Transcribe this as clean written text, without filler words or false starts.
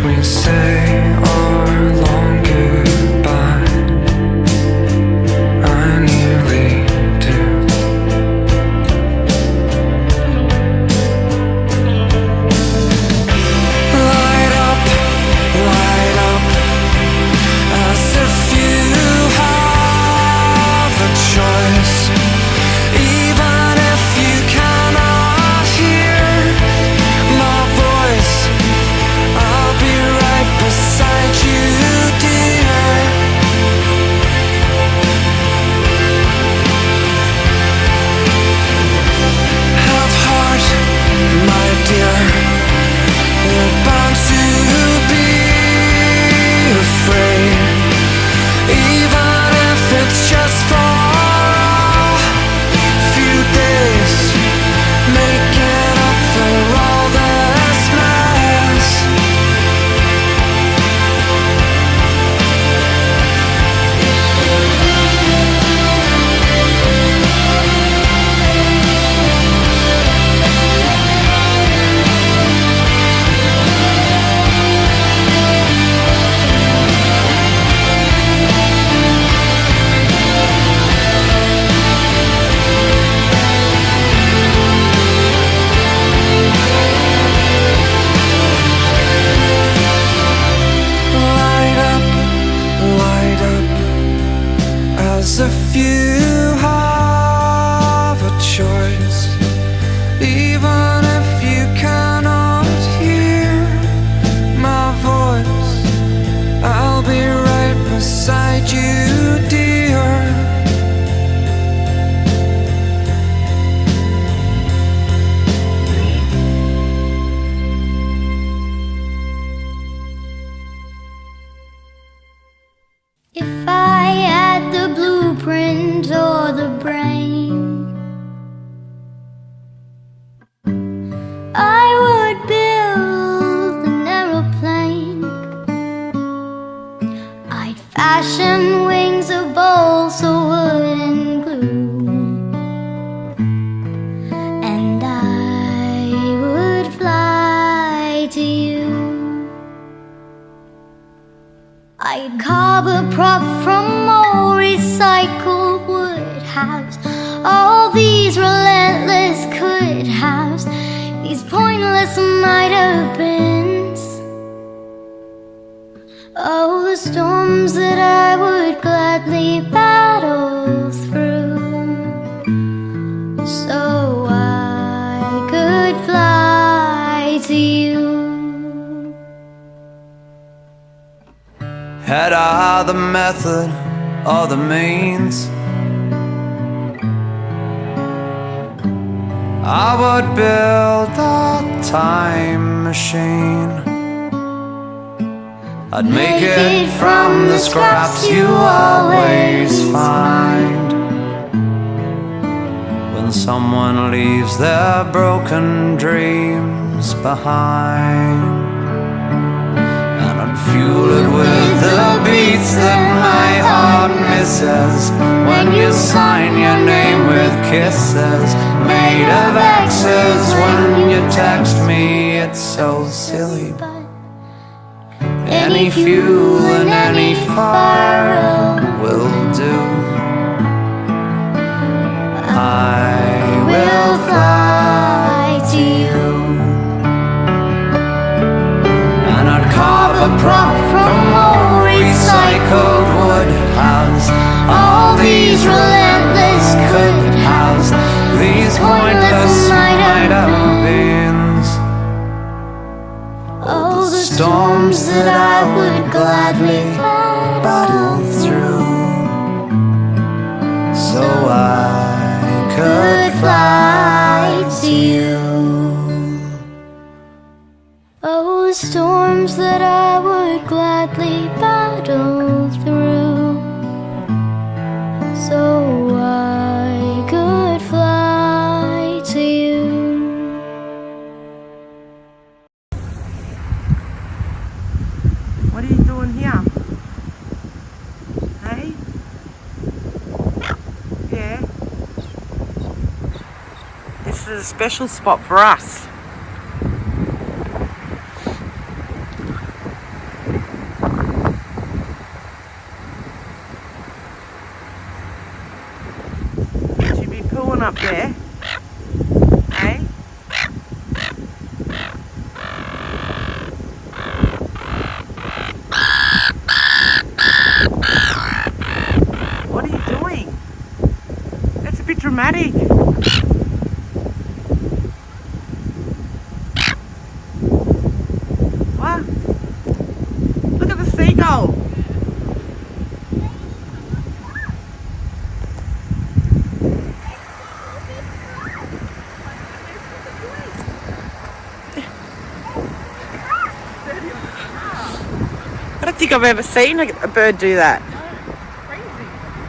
we say our long goodbye. I nearly do. Light up, as if you have a choice. Even if you cannot hear my voice, I'll be right beside you, dear. Have heart, my dear. We're bound to be afraid, even if it's just for a few days, making up for all this mess. Light up, as if you have a choice. Even if you cannot hear my voice, I'll be right beside you, dear. If I had the blueprint or the brain, I would build an aeroplane. I'd fashion wings of balsa wood and glue, and I would fly to you. I'd carve a prop from old recycled wood halves. All these relentless could haves, these pointless might have beens. Oh, the storms that I would gladly battle through, so I could fly to you. Had I the method or the means, I would build a time machine. I'd make it from the scraps you always find when someone leaves their broken dreams behind. Fuel it with the beats that my heart misses when you sign your name with kisses made of X's. When you text me, it's so silly, but any fuel and any fire will do. I will fly to you. Carve a prop from old recycled wood halves. All these relentless could haves, these pointless might have beens. Oh, the storms that I would gladly battle through, so I could fly to you. Oh, the storms that I would gladly battle through, so I could fly to you. What are you doing here? Hey? Yeah? This is a special spot for us. up there? Hey? What are you doing? That's a bit dramatic. What? Look at the seagull. I don't think I've ever seen a bird do that.